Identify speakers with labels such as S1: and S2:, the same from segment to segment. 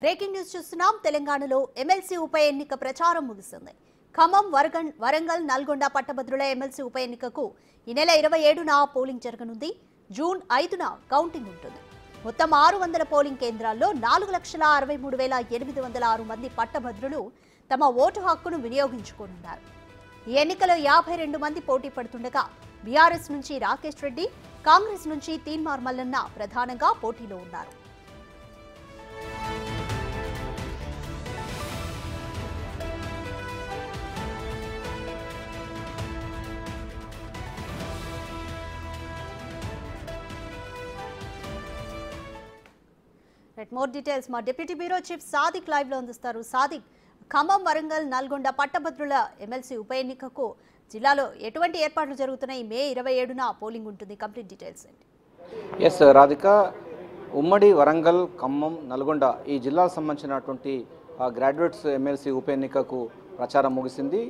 S1: Breaking news చూస్తున్నాం. తెలంగాణలో MLC ఉప ఎన్నిక ప్రచారం ముగిసింది. ఖమ్మం, వరంగల్, నల్గొండ పట్టభద్రుల ఎమ్మెల్సీ ఉప ఎన్నికకు ఈ నెల 27న పోలింగ్ జరగనుంది. జూన్ 5న కౌంటింగ్ ఉంటుంది. మొత్తం 600 పోలింగ్ కేంద్రాల్లో 4,63,806 మంది పట్టభద్రులు తమ ఓటు హక్కును వినియోగించుకోనున్నారు. ఈ ఎన్నికలో 52 మంది పోటీ పడుతుండగా బీఆర్ఎస్ నుంచి రాకేష్ రెడ్డి, కాంగ్రెస్ నుంచి తీన్మార్ మల్లన్న ప్రధానంగా పోటీలో ఉన్నారు. మోర్ డీటెయిల్స్ మా deputy bureau chief Sadiq live లో అందిస్తారు. సాదిక్, ఖమ్మం, వరంగల్, నల్గొండ పట్టభద్రుల ఎమ్మెల్సీ ఉప ఎన్నికకు జిల్లాలో ఎటువంటి ఏర్పాట్లు జరుగుతున్నాయి? మే 27న పోలింగ్ ఉంటుంది. కంప్లీట్ డీటెయిల్స్ ఏంటి?
S2: ఎస్ రాధిక, ఉమ్మడి వరంగల్, ఖమ్మం, నల్గొండ ఈ జిల్లాకు సంబంధించినటువంటి గ్రాడ్యుయేట్స్ ఎమ్మెల్సీ ఉప ఎన్నికకు ప్రచారం ముగిసింది.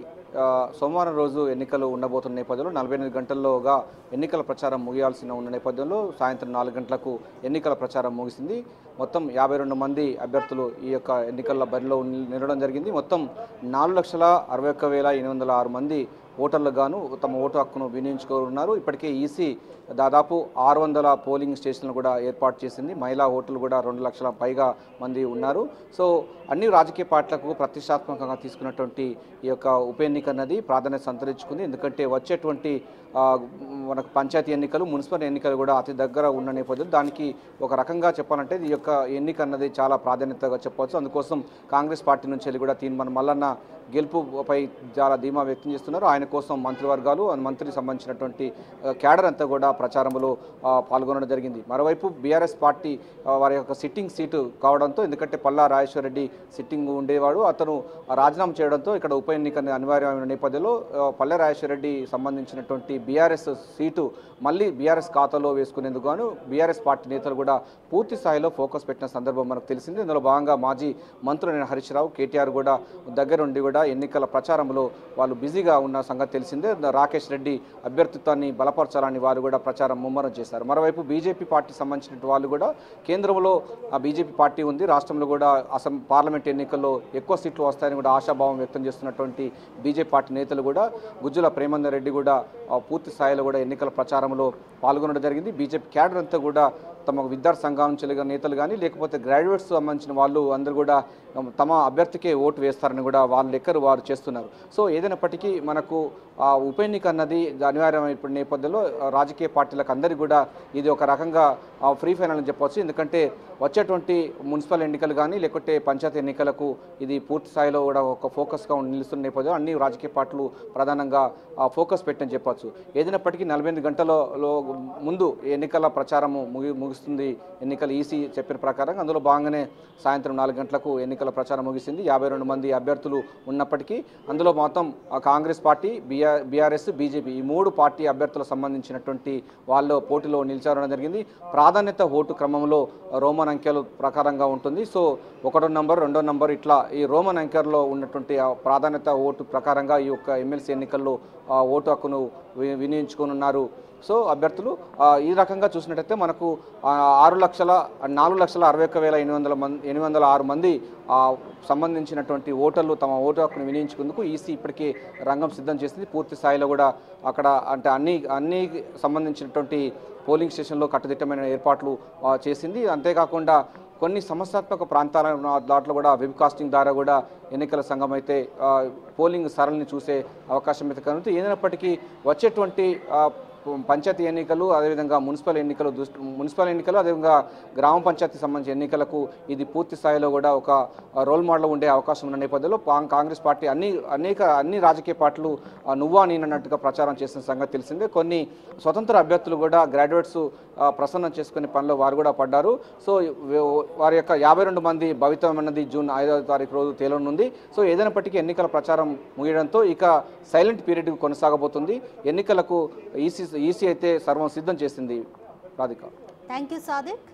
S2: సోమవారం రోజు ఎన్నికలు ఉండబోతున్న నేపథ్యంలో 48 గంటల్లోగా ఎన్నికల ప్రచారం ముగియాల్సిన ఉన్న నేపథ్యంలో సాయంత్రం 4 గంటలకు ఎన్నికల ప్రచారం ముగిసింది. మొత్తం 52 మంది అభ్యర్థులు ఈ యొక్క ఎన్నికల బరిలో నిలవడం జరిగింది. మొత్తం 4,61,806 మంది ఓటర్లు గాను తమ ఓటు హక్కును వినియోగించుకోనున్నారు. ఇప్పటికే ఈసీ దాదాపు 600 పోలింగ్ స్టేషన్లు కూడా ఏర్పాటు చేసింది. మహిళా ఓటర్లు కూడా 2 లక్షల పైగా మంది ఉన్నారు. సో అన్ని రాజకీయ పార్టీలకు ప్రతిష్టాత్మకంగా తీసుకున్నటువంటి ఈ యొక్క ఉప ఎన్నిక అన్నది ప్రాధాన్యత సంతరించుకుంది. ఎందుకంటే వచ్చేటువంటి మనకు పంచాయతీ ఎన్నికలు, మున్సిపల్ ఎన్నికలు కూడా అతి దగ్గర ఉన్న నేపథ్యంలో దానికి ఒక రకంగా చెప్పాలంటే ఈ యొక్క ఎన్నిక అన్నది చాలా ప్రాధాన్యతగా చెప్పవచ్చు. అందుకోసం కాంగ్రెస్ పార్టీ నుంచి వెళ్ళి కూడా తీన్మార్ మల్లన్న గెలుపుపై చాలా ధీమా వ్యక్తం చేస్తున్నారు. ఆయన కోసం మంత్రివర్గాలు, మంత్రికి సంబంధించినటువంటి క్యాడర్ అంతా కూడా ప్రచారంలో పాల్గొనడం జరిగింది. మరోవైపు బీఆర్ఎస్ పార్టీ వారి యొక్క సిట్టింగ్ సీటు కావడంతో, ఎందుకంటే పల్లా రాజేశ్వర రెడ్డి సిట్టింగ్ ఉండేవాడు, అతను రాజీనామా చేయడంతో ఇక్కడ ఉప ఎన్నిక అనివార్యమైన నేపథ్యంలో పల్లె రాజేశ్వర రెడ్డి సంబంధించినటువంటి బీఆర్ఎస్ సీటు మళ్ళీ బీఆర్ఎస్ ఖాతాలో వేసుకునేందుకు గాను బీఆర్ఎస్ పార్టీ నేతలు కూడా పూర్తి స్థాయిలో ఫోకస్ పెట్టిన సందర్భం మనకు తెలిసింది. ఇందులో భాగంగా మాజీ మంత్రులైన హరీష్ రావు, కేటీఆర్ కూడా దగ్గరుండి కూడా ఎన్నికల ప్రచారంలో వాళ్ళు బిజీగా ఉన్న సంగతి తెలిసిందే. రాకేష్ రెడ్డి అభ్యర్థిత్వాన్ని బలపరచాలని వారు కూడా ప్రచారం ముమ్మరం చేశారు. మరోవైపు బీజేపీ పార్టీ సంబంధించిన వాళ్ళు కూడా కేంద్రంలో బీజేపీ పార్టీ ఉంది, రాష్ట్రంలో కూడా పార్లమెంట్ ఎన్నికల్లో ఎక్కువ సీట్లు వస్తాయని కూడా ఆశాభావం వ్యక్తం చేస్తున్నటువంటి బీజేపీ పార్టీ నేతలు కూడా గుజ్జుల ప్రేమందర్ రెడ్డి కూడా పూర్తి స్థాయిలో కూడా ఎన్నికల ప్రచారంలో పాల్గొనడం జరిగింది. బీజేపీ క్యాడర్ అంతా కూడా తమ విద్యార్థి సంఘాల నుంచి నేతలు కానీ లేకపోతే గ్రాడ్యుయేట్స్ సంబంధించిన వాళ్ళు అందరూ కూడా తమ అభ్యర్థికే ఓటు వేస్తారని కూడా వాళ్ళ లెక్కరు వారు చేస్తున్నారు. సో ఏదైనప్పటికీ మనకు ఉప ఎన్నిక అన్నది అనివార్యమైన నేపథ్యంలో రాజకీయ పార్టీలకు అందరికీ కూడా ఇది ఒక రకంగా ఫ్రీ ఫైనల్ అని చెప్పవచ్చు. ఎందుకంటే వచ్చేటువంటి మున్సిపల్ ఎన్నికలు కానీ లేకపోతే పంచాయతీ ఎన్నికలకు ఇది పూర్తి స్థాయిలో కూడా ఒక ఫోకస్గా నిలుస్తున్న నేపథ్యంలో అన్ని రాజకీయ పార్టీలు ప్రధానంగా ఫోకస్ పెట్టని చెప్పచ్చు. ఏదైనప్పటికీ 48 గంటలలో ముందు ఎన్నికల ప్రచారము ముగుస్తుంది. ఎన్నికల ఈసీ చెప్పిన ప్రకారం అందులో భాగంగానే సాయంత్రం 4 గంటలకు ఎన్నికల ప్రచారం ముగిసింది. 52 మంది అభ్యర్థులు ఉన్నప్పటికీ అందులో మొత్తం కాంగ్రెస్ పార్టీ, బీఆర్ఎస్, బీజేపీ ఈ 3 పార్టీ అభ్యర్థులకు సంబంధించినటువంటి వాళ్ళు పోటీలో నిలిచారడం జరిగింది. ప్రాధాన్యత ఓటు క్రమంలో రోమన్ అంకెల ప్రకారంగా ఉంటుంది. సో 1వ నంబర్, 2వ నంబర్ ఇట్లా ఈ రోమన్ అంకెల్లో ఉన్నటువంటి ప్రాధాన్యత ఓటు ప్రకారంగా ఈ యొక్క ఎమ్మెల్సీ ఎన్నికల్లో ఓటు హక్కును వినియోగించుకోనున్నారు. సో అభ్యర్థులు ఈ రకంగా చూసినట్టయితే మనకు 4,61,806 మంది సంబంధించినటువంటి ఓటర్లు తమ ఓటు హక్కును వినియోగించుకుందుకు ఈసీ ఇప్పటికే రంగం సిద్ధం చేసింది. పూర్తి స్థాయిలో కూడా అక్కడ అంటే అన్ని సంబంధించినటువంటి పోలింగ్ స్టేషన్లో కట్టుదిట్టమైన ఏర్పాట్లు చేసింది. అంతేకాకుండా కొన్ని సమస్యాత్మక ప్రాంతాల దాంట్లో కూడా వెబ్కాస్టింగ్ ద్వారా కూడా ఎన్నికల సంఘం అయితే పోలింగ్ సరళిని చూసే అవకాశం అయితే కనుక ఏదైనప్పటికీ వచ్చేటువంటి పంచాయతీ ఎన్నికలు, అదేవిధంగా మున్సిపల్ ఎన్నికలు అదేవిధంగా గ్రామ పంచాయతీ సంబంధించిన ఎన్నికలకు ఇది పూర్తి స్థాయిలో కూడా ఒక రోల్ మోడల్ ఉండే అవకాశం ఉన్న నేపథ్యంలో కాంగ్రెస్ పార్టీ అన్ని రాజకీయ పార్టీలు నువ్వా నేనన్నట్టుగా ప్రచారం చేసిన సంగతి తెలిసిందే. కొన్ని స్వతంత్ర అభ్యర్థులు కూడా గ్రాడ్యుయేట్స్ ప్రసన్నం చేసుకునే పనిలో వారు కూడా పడ్డారు. సో వారి యొక్క 52 మంది భవితం అన్నది జూన్ 5వ తారీఖు రోజు తేలనుంది. సో ఏదైనప్పటికీ ఎన్నికల ప్రచారం ముగియడంతో ఇక సైలెంట్ పీరియడ్ కొనసాగబోతుంది. ఎన్నికలకు ఈసీ అయితే సర్వం సిద్ధం చేసింది. Radhika,
S1: thank you Sadiq.